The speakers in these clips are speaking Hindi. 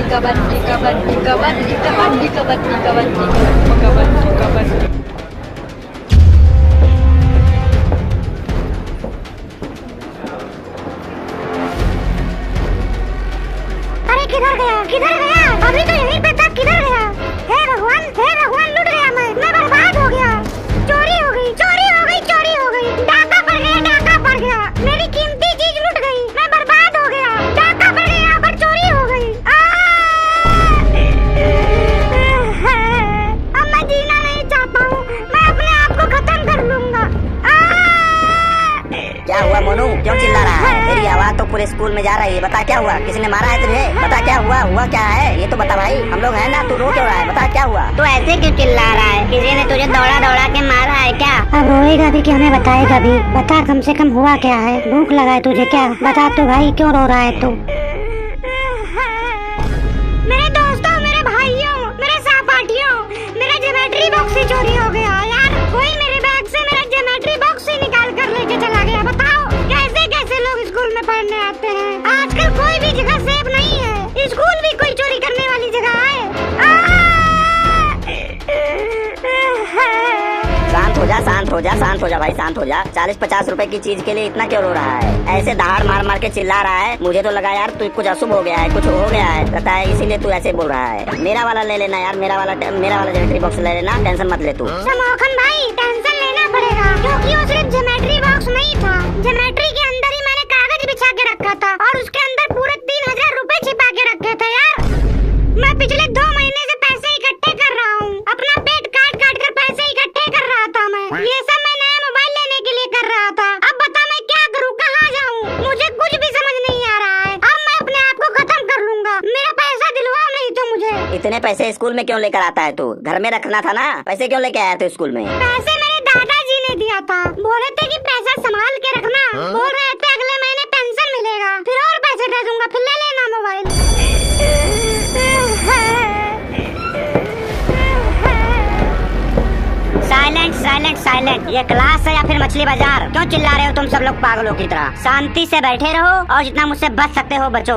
कबड्डी कबड्डी कबड्डी कबड्डी कबड्डी कबड्डी कबड्डी कबड्डी। अरे किधर गया अभी तो यहीं पे था, किधर गया? हे भगवान लुट गया, मैं बर्बाद हो गया। चोरी हो गई डाका पड़ गया, मेरी कीमती चीज लुट गई, मैं बर्बाद हो गया। डाका पड़ गया पर चोरी हो गई। अब मैं जीना नहीं चाहता हूँ, मैं अपने आप को खत्म कर लूंगा। क्या हुआ मोनू, क्यों चिल्ला रहा है? तेरी आवाज तो पूरे स्कूल में जा रही है। बता क्या हुआ, किसी ने मारा है तुझे? बता क्या हुआ क्या है ये तो बता भाई, हम लोग हैं ना, तू रो क्यों रहा है? बता क्या हुआ? तो ऐसे क्यों चिल्ला रहा है? किसी ने तुझे दौड़ा के मारा है क्या? अब रोएगा भी कि हमें बताएगा भी? बता कम से कम हुआ क्या है? भूख लगा है तुझे क्या? बता तो भाई, क्यों रो रहा है तू? मेरे दोस्तों, मेरे भाइयों, मेरे सहपाठियों, मेरा ज्योमेट्री बॉक्स ही चोरी हो गया यार। कोई मेरे बैग से मेरा ज्योमेट्री बॉक्स ही निकाल कर लेके चला गया। बताओ कैसे लोग स्कूल में पढ़ने आते हैं? आजकल कोई भी जगह सेफ नहीं है, स्कूल भी कोई चोरी करने वाली जगह है। शांत हो जा भाई, शांत हो जा। 40-50 रुपए की चीज के लिए इतना क्यों रो रहा है? ऐसे दहाड़ मार के चिल्ला रहा है। मुझे तो लगा यार तू कुछ अशुभ हो गया है, कुछ हो गया है लगता है, इसीलिए तू ऐसे बोल रहा है। मेरा वाला ले लेना यार, मेरा वाला ज्योमेट्री बॉक्स ले लेना, टेंशन मत ले तू। समोखन भाई, टेंशन लेना पड़ेगा क्योंकि वो सिर्फ ज्योमेट्री बॉक्स नहीं था। ज्योमेट्री के अंदर ही मैंने कागज बिछा के रखा था और उसके अंदर पूरे 3000 रुपए छिपा के रखे थे यार। मैं पिछले 2 महीने से पैसे इकट्ठे कर रहा हूँ, अपना पेट काट कर पैसे इकट्ठे कर रहा था मैं। ये सब मैं नया मोबाइल लेने के लिए कर रहा था। अब बता मैं क्या करूँ, कहाँ जाऊँ? मुझे कुछ भी समझ नहीं आ रहा है। अब मैं अपने आप को खत्म कर लूंगा, मेरा पैसा दिलवाओ नहीं तो मुझे। इतने पैसे स्कूल में क्यों लेकर आता है तू? घर में रखना था ना, पैसे क्यों लेके आया तू स्कूल में? पैसे मेरे दादाजी ने दिया था, बोले थे कि पैसा संभाल के रखना। बोल रहे थे अगले महीने पेंशन मिलेगा, फिर और पैसे दे दूंगा, फिर ले लेना मोबाइल। साइलेंट। ये क्लास है या फिर मछली बाजार? क्यों चिल्ला रहे हो तुम सब लोग पागलों की तरह? शांति से बैठे रहो और जितना मुझसे बच सकते हो बचो।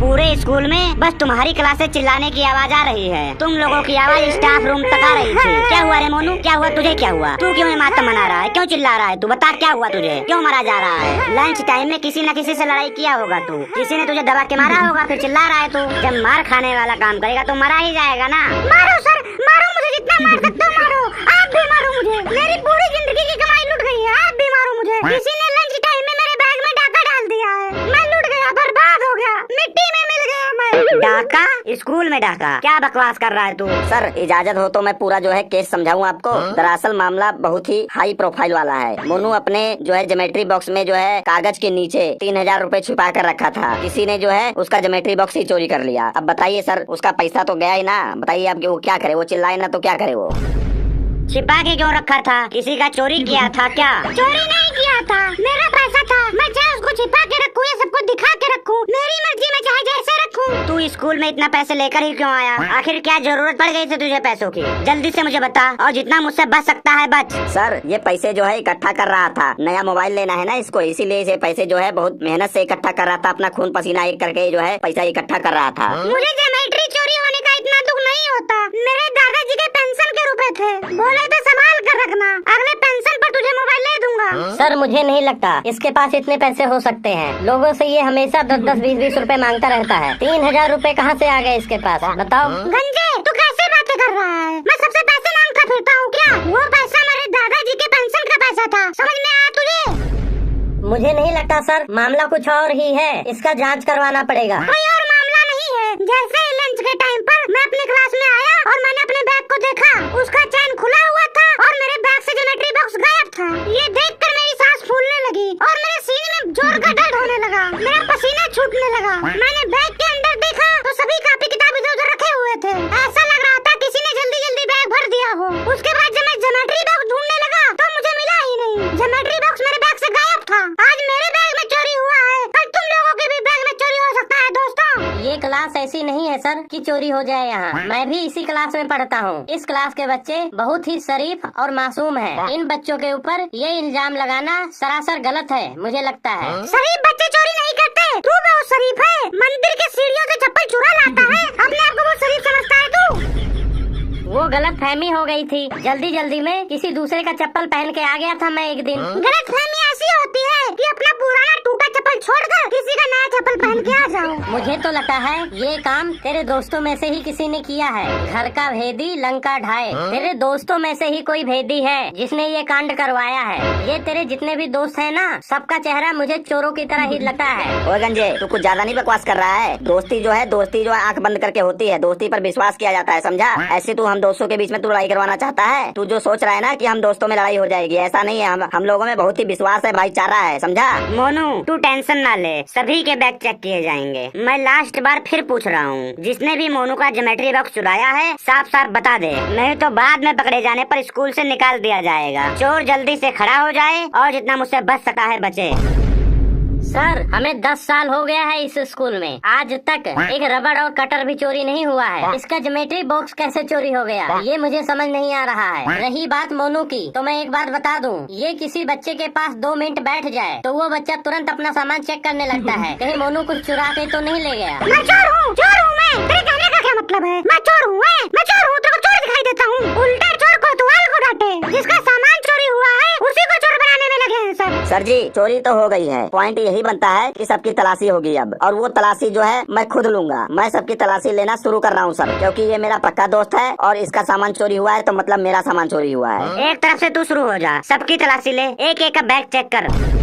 पूरे स्कूल में बस तुम्हारी क्लास से चिल्लाने की आवाज आ रही है। तुम लोगों की आवाज स्टाफ रूम तक आ रही थी। क्या हुआ रे मोनू, क्या हुआ तुझे? क्या हुआ? तू क्यों मातम मना रहा है? क्यों चिल्ला रहा है तू? बता क्या हुआ तुझे? क्यों मारा जा रहा है? लंच टाइम में किसी न किसी से लड़ाई किया होगा तू, किसी ने तुझे दबा के मारा होगा, फिर चिल्ला रहा है तू। जब मार खाने वाला काम करेगा तो मरा ही जाएगा ना। मारो सर, मारो मुझे, जितना मार सकते हो मारो। आप भी मारो मुझे, मेरी पूरी जिंदगी की कमाई लुट गई है। आप भी मारो मुझे। किसी ने लंच टाइम में मेरे बैग में डाका डाल दिया है, मैं लुट गया, बर्बाद हो गया, मिट्टी में मिल गया मैं। डाका? स्कूल में डाका? क्या बकवास कर रहा है तू? सर इजाजत हो तो मैं पूरा जो है केस समझाऊं आपको। दरअसल मामला बहुत ही हाई प्रोफाइल वाला है। मोनू अपने जो है ज्योमेट्री बॉक्स में जो है कागज के नीचे 3000 रुपए छुपा कर रखा था। किसी ने जो है उसका ज्योमेट्री बॉक्स ही चोरी कर लिया। अब बताइए सर, उसका पैसा तो गया ही ना। बताइए अब वो क्या करे? वो चिल्लाए ना तो क्या करे? वो छिपा के क्यों रखा था? किसी का चोरी किया था क्या? चोरी नहीं किया था, मेरा पैसा था। मैं चाहे उसको छिपा के रखूं या सबको दिखा के रखूं, मेरी मर्जी, में चाहे जैसे रखूं। तू स्कूल में इतना पैसे लेकर ही क्यों आया? आखिर क्या जरूरत पड़ गई थी तुझे पैसों की? जल्दी से मुझे बता और जितना मुझसे बच सकता है बच। सर ये पैसे जो है इकट्ठा कर रहा था, नया मोबाइल लेना है ना इसको, इसीलिए इसे पैसे जो है बहुत मेहनत से इकट्ठा कर रहा था। अपना खून पसीना एक करके जो है पैसा इकट्ठा कर रहा था। मुझे ज्योमेट्री चोरी होने का इतना दुख नहीं होता। मेरे दादाजी के पेंशन के रुपए थे, बोले थे संभाल कर रखना, अगले पेंशन पर तुझे मोबाइल ले दूंगा। सर मुझे नहीं लगता इसके पास इतने पैसे हो सकते हैं। लोगों से ये हमेशा 10-10, 20-20 रुपए मांगता रहता है। 3000 रुपए कहाँ से आ गए इसके पास? बताओ। गंजे, तू कैसे बातें कर रहा है? मैं सबसे पैसे मांगता फिरता हूँ क्या? वो पैसा मेरे दादाजी के पेंशन का पैसा था, समझ में आया तुझे? मुझे नहीं लगता सर, मामला कुछ और ही है, इसका जांच करवाना पड़ेगा। कोई और मामला नहीं है। जैसे ही लंच के टाइम पर मैं अपनी क्लास में आया और मैंने अपने बैग को देखा, उसका चैन खुला हुआ था और मेरे बैग से ज्योमेट्री बॉक्स गायब था। ये देखकर मेरी सांस फूलने लगी और मेरे सीने में जोर का दर्द होने लगा, मेरा पसीना छूटने लगा। मैंने बैग के अंदर देखा तो सभी कापी किताब इधर उधर रखे हुए थे। ऐसा लग रहा था किसी ने जल्दी जल्दी बैग भर दिया हो। उसके बाद जब मैं ज्योमेट्री बॉक्स ढूंढने लगा तो मुझे मिला ही नहीं। ज्योमेट्री बॉक्स मेरे बैग से गायब था। आज मेरे बैग में चोरी हुआ है, कल तुम लोगों के भी बैग में चोरी हो सकता है दोस्तों। ये क्लास ऐसी नहीं है सर कि चोरी हो जाए यहाँ। मैं भी इसी क्लास में पढ़ता हूँ। इस क्लास के बच्चे बहुत ही शरीफ और मासूम हैं। इन बच्चों के ऊपर ये इल्जाम लगाना सरासर गलत है, मुझे लगता है। शरीफ बच्चे चोरी नहीं करते, तू बहुत शरीफ है। मंदिर के सीढ़ियों से चप्पल चुरा लाता है गलत फहमी हो गई थी। जल्दी जल्दी में किसी दूसरे का चप्पल पहन के आ गया था मैं एक दिन। गलत फहमी ऐसी होती है कि अपना पुराना टूटा चप्पल छोड़कर किसी का नया चप्पल पहन के आ जाओ। मुझे तो लगता है ये काम तेरे दोस्तों में से ही किसी ने किया है। घर का भेदी लंका ढाए। तेरे दोस्तों में से ही कोई भेदी है जिसने ये कांड करवाया है। ये तेरे जितने भी दोस्त हैं ना, सबका चेहरा मुझे चोरों की तरह ही लगता है। ओए गंजे, तू कुछ ज्यादा नहीं बकवास कर रहा है। दोस्ती जो है आंख बंद करके होती है। दोस्ती पर विश्वास किया जाता है, समझा? ऐसे तू हम दोस्तों के बीच में तू लड़ाई करवाना चाहता है। तू जो सोच रहा है ना कि हम दोस्तों में लड़ाई हो जाएगी, ऐसा नहीं है। हम लोगों में बहुत ही विश्वास है, भाईचारा है, समझा? मोनू तू टेंशन ना ले, सभी के बैग चेक किए जाएंगे। मैं लास्ट बार फिर पूछ रहा हूँ, जिसने भी मोनू का ज्योमेट्री बॉक्स चुराया है साफ साफ बता दे, नहीं तो बाद में पकड़े जाने पर स्कूल से निकाल दिया जाएगा। चोर जल्दी से खड़ा हो जाए और जितना मुझसे बच सका है बचे। सर हमें 10 साल हो गया है इस स्कूल में, आज तक एक रबड़ और कटर भी चोरी नहीं हुआ है। इसका ज्योमेट्री बॉक्स कैसे चोरी हो गया, ये मुझे समझ नहीं आ रहा है। रही बात मोनू की, तो मैं एक बात बता दूं, ये किसी बच्चे के पास 2 मिनट बैठ जाए तो वो बच्चा तुरंत अपना सामान चेक करने लगता है, कहीं मोनू कुछ चुरा के तो नहीं ले गया। मैं चोर हूँ मैं। तेरे कहने का क्या मतलब है? मैं चोर हूँ मैं चोर हूँ, तेरे को चोर दिखाई देता हूँ। उल्टा चोर कोतवाल को डांटे, जिसका सामान चोरी हुआ है उसी को चोर बनाने में लगे हैं सब। सर जी, चोरी तो हो गई है, पॉइंट यही बनता है कि सबकी तलाशी होगी अब, और वो तलाशी जो है मैं खुद लूंगा। मैं सबकी तलाशी लेना शुरू कर रहा हूँ सर, क्योंकि ये मेरा पक्का दोस्त है और इसका सामान चोरी हुआ है तो मतलब मेरा सामान चोरी हुआ है। एक तरफ से तू शुरू हो जा, सबकी तलाशी ले, एक एक का बैग चेक कर।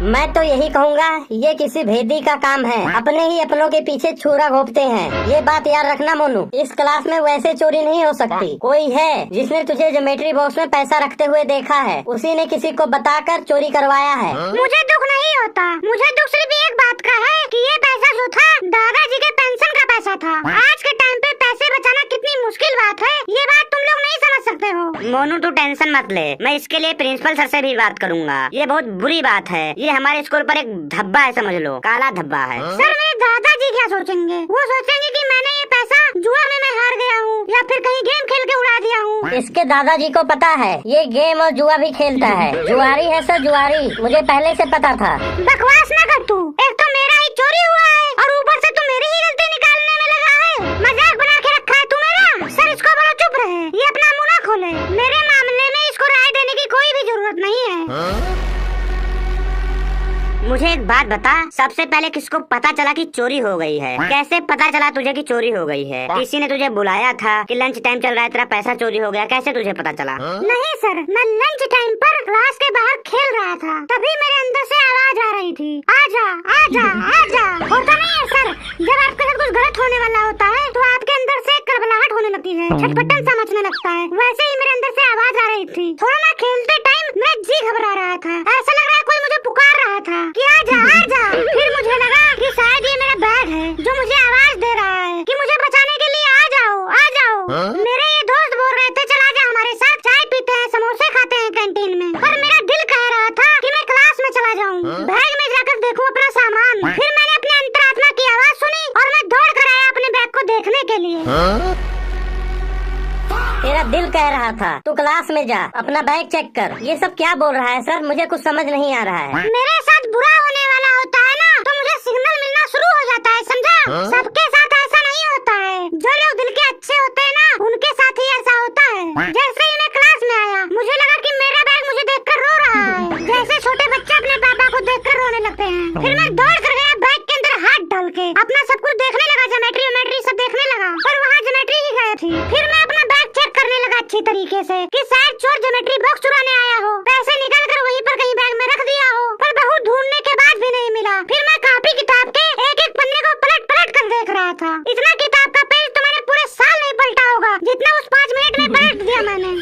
मैं तो यही कहूँगा, ये किसी भेदी का काम है। अपने ही अपनों के पीछे छुरा घोंपते हैं। ये बात याद रखना मोनू, इस क्लास में वैसे चोरी नहीं हो सकती। कोई है जिसने तुझे ज्योमेट्री बॉक्स में पैसा रखते हुए देखा है, उसी ने किसी को बताकर चोरी करवाया है। मुझे दुख नहीं होता, मुझे दुख सिर्फ एक बात का है कि ये पैसा जो था दादाजी के पेंशन का पैसा था। आज के टाइम पे पैसे बचाना कितनी मुश्किल बात है, ये बात तुम लोग नहीं समझ सकते हो। मोनू तू टेंशन मत ले, मैं इसके लिए प्रिंसिपल सर से भी बात करूँगा। ये बहुत बुरी बात है, ये हमारे स्कूल पर एक धब्बा है, समझ लो, काला धब्बा है। सर मेरे दादाजी क्या सोचेंगे? वो सोचेंगे कि मैंने ये पैसा जुआ में मैं हार गया हूँ या फिर कहीं गेम खेल के उड़ा दिया हूँ। इसके दादाजी को पता है ये गेम और जुआ भी खेलता है। जुआरी है सर, जुआरी, मुझे पहले से पता था। बकवास न कर तू, एक तो मेरा ही चोरी हुआ है और ऊपर से तू मेरी ही गलती निकालने में लगा है। मजाक बना के रखा है तू मेरा। सर इसको बोलो चुप रहे, ये अपना मुंह ना खोले। मेरे मामले में इसको राय देने की कोई भी जरूरत नहीं है। मुझे एक बात बता, सबसे पहले किसको पता चला कि चोरी हो गई है? कैसे पता चला तुझे कि चोरी हो गई है? किसी ने तुझे बुलाया था कि लंच टाइम चल रहा है, तेरा पैसा चोरी हो गया, कैसे तुझे पता चला? नहीं सर, मैं लंच टाइम पर क्लास के बाहर खेल रहा था, तभी मेरे अंदर से आवाज आ रही थी, आजा आजा आजा। होता नहीं है सर, जब आपके साथ कुछ गलत होने वाला होता है तो आपके अंदर से करबलाहट होने लगती है, छटपटन सा मचने लगता है। वैसे ही मेरे अंदर से आवाज आ रही थी। थोड़ा ना खेलते टाइम मेरा जी घबरा रहा था, ऐसा लग रहा है कोई मुझे पुकार रहा था कि आजा आजा। फिर मुझे लगा कि शायद ये मेरा बैग है जो मुझे आवाज दे रहा है कि मुझे बचाने के लिए आ जाओ आ जाओ। मेरे ये दोस्त बोल रहे थे चला जा हमारे साथ, चाय पीते हैं, समोसे खाते हैं कैंटीन में, पर मेरा दिल कह रहा था कि मैं क्लास में चला जाऊँ, बैग में जाकर देखूं अपना सामान। फिर मैंने अपने अंतरात्मा की आवाज सुनी और मैं दौड़ कर आया अपने बैग को देखने के लिए। तेरा दिल कह रहा था तू क्लास में जा, अपना बैग चेक कर। ये सब क्या बोल रहा है सर, मुझे कुछ समझ नहीं आ रहा है। मेरे साथ बुरा होने वाला होता है ना तो मुझे सिग्नल मिलना शुरू हो जाता है, समझा? सबके साथ ऐसा नहीं होता है, जो लोग दिल के अच्छे होते हैं ना उनके साथ ही ऐसा होता है। जैसे ही मैं क्लास में आया मुझे लगा कि मेरा बैग मुझे देखकर रो रहा है, जैसे छोटे बच्चे अपने पापा को देखकर रोने लगते हैं। फिर मैं दौड़ कर गया बैग के अंदर हाथ डाल के, अपना सब कुछ देखने लगा, ज्योमेट्री सब देखने लगा, पर वहाँ ज्योमेट्री ही गायब थी। फिर मैं अपना बैग चेक करने लगा अच्छी तरीके से कि शायद चोर ज्योमेट्री बॉक्स चुराने आया हो, पैसे निकाल कर वहीं पर कहीं बैग में रख दिया हो, पर बहुत ढूंढने के बाद भी नहीं मिला। फिर मैं कॉपी किताब के एक एक पन्ने को पलट पलट कर देख रहा था। इतना किताब का पेज तो मैंने पूरे साल नहीं पलटा होगा जितना उस 5 मिनट में पलट दिया मैंने।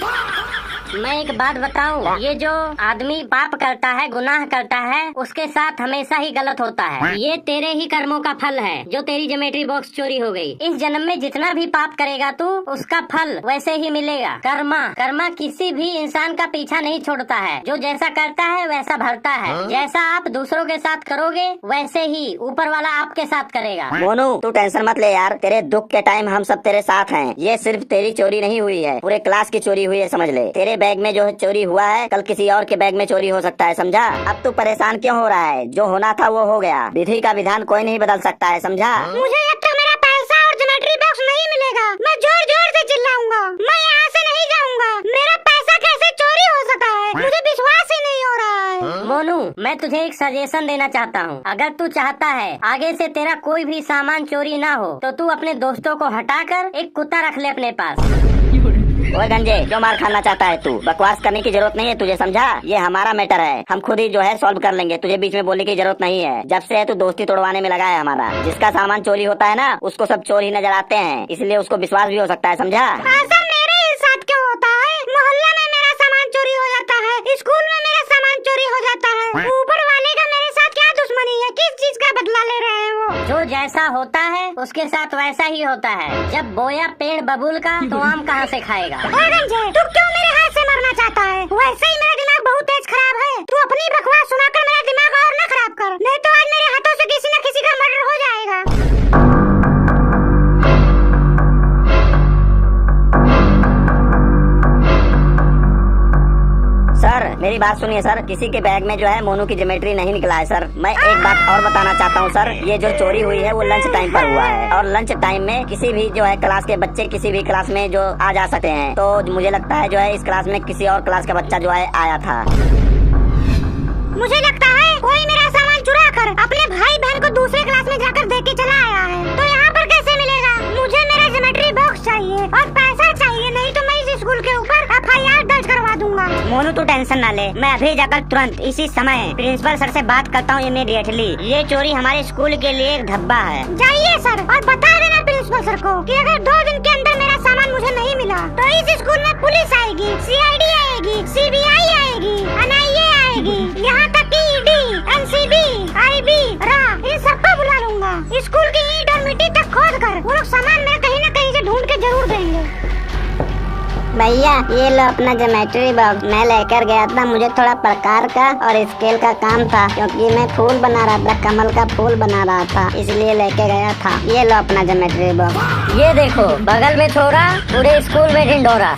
मैं एक बात बताऊं, ये जो आदमी पाप करता है, गुनाह करता है, उसके साथ हमेशा ही गलत होता है। ये तेरे ही कर्मों का फल है जो तेरी ज्योमेट्री बॉक्स चोरी हो गई। इस जन्म में जितना भी पाप करेगा तू, उसका फल वैसे ही मिलेगा। कर्मा किसी भी इंसान का पीछा नहीं छोड़ता है, जो जैसा करता है वैसा भरता है। जैसा आप दूसरों के साथ करोगे वैसे ही ऊपर वाला आपके साथ करेगा। मोनू तू टेंशन मत ले यार, तेरे दुख के टाइम हम सब तेरे साथ हैं। ये सिर्फ तेरी चोरी नहीं हुई है, पूरे क्लास की चोरी हुई है, समझ ले। तेरे बैग में जो चोरी हुआ है कल किसी और के बैग में चोरी हो सकता है, समझा? अब तू परेशान क्यों हो रहा है? जो होना था वो हो गया, विधि का विधान कोई नहीं बदल सकता है, समझा? मुझे जब तक मेरा पैसा और ज्योमेट्री बॉक्स नहीं मैं जोर जोर से चिल्लाऊंगा। मैं यहाँ से नहीं जाऊंगा। मेरा पैसा कैसे चोरी हो सका है, मुझे विश्वास ही नहीं हो रहा है। मोनू, मैं तुझे एक सजेशन देना चाहता हूँ। अगर तू चाहता है आगे से तेरा कोई भी सामान चोरी ना हो, तो तू अपने दोस्तों को हटाकर एक कुत्ता रख ले अपने पास। ओए गंजे, क्यों मार खाना चाहता है तू? बकवास करने की जरूरत नहीं है तुझे, समझा? ये हमारा मैटर है, हम खुद ही जो है सॉल्व कर लेंगे। तुझे बीच में बोलने की जरूरत नहीं है। जब से है तू दोस्ती तोड़वाने में लगा है हमारा। जिसका सामान चोरी होता है ना, उसको सब चोर ही नजर आते हैं, इसलिए उसको विश्वास भी हो सकता है, समझा? ऐसा मेरे ही साथ क्यों होता है? मोहल्ला में मेरा सामान चोरी हो जाता है, स्कूल में मेरा सामान चोरी हो जाता है। ऊपर वाले का मेरे साथ क्या दुश्मनी है? किस चीज का बदला ले रहे हैं वो? जो जैसा होता है उसके साथ वैसा ही होता है। जब बोया पेड़ बबूल का, तो आम कहाँ से खाएगा? तू क्यों मेरे हाथ से मारना चाहता है? वैसे ही मेरा दिमाग बहुत तेज खराब है। तू अपनी बकवास सुनाकर मेरा दिमाग और न खराब कर, नहीं तो आज मेरे हाथों से किसी न किसी का मर्डर हो जाएगा। सर मेरी बात सुनिए सर, किसी के बैग में जो है मोनू की ज्योमेट्री नहीं निकला है सर। मैं एक बात और बताना चाहता हूँ सर, ये जो चोरी हुई है वो लंच टाइम पर हुआ है, और लंच टाइम में किसी भी जो है क्लास के बच्चे किसी भी क्लास में जो आ जा सकते हैं। तो मुझे लगता है जो है इस क्लास में किसी और क्लास का बच्चा जो है आया था। मुझे लगता है कोई मेरा सामान चुरा कर अपने भाई बहन को दूसरे क्लास में जाकर दे के चला आया है। तो यहाँ पर कैसे मिलेगा? मुझे मेरा ज्योमेट्री बॉक्स चाहिए और पैसा चाहिए, नहीं तो मैं इस स्कूल के ऊपर FIR दर्ज करवा दूंगा। मोनू तू टेंशन ना ले, मैं अभी जाकर तुरंत इसी समय प्रिंसिपल सर से बात करता हूँ इमीडिएटली। ये चोरी हमारे स्कूल के लिए एक धब्बा है। जाइए सर और बता देना प्रिंसिपल सर को कि अगर 2 दिन के अंदर मेरा सामान मुझे नहीं मिला तो इस स्कूल में पुलिस आएगी, CID आएगी, CBI आएगी, NIA आएगी, यहाँ तक कि ED, NCB, IB, RA इन सबको बुला लूंगा। स्कूल की ईंट और मिट्टी तक खोद कर वो लोग सामान मेरा कहीं न कहीं से ढूंढ के जरूर देंगे। भैया ये लो अपना ज्योमेट्री बॉक्स। मैं लेकर गया था, मुझे थोड़ा प्रकार का और स्केल का काम था, क्योंकि मैं फूल बना रहा था, कमल का फूल बना रहा था, इसलिए लेके गया था। ये लो अपना ज्योमेट्री बॉक्स। ये देखो, बगल में छोरा, पूरे स्कूल में ढिंढोरा।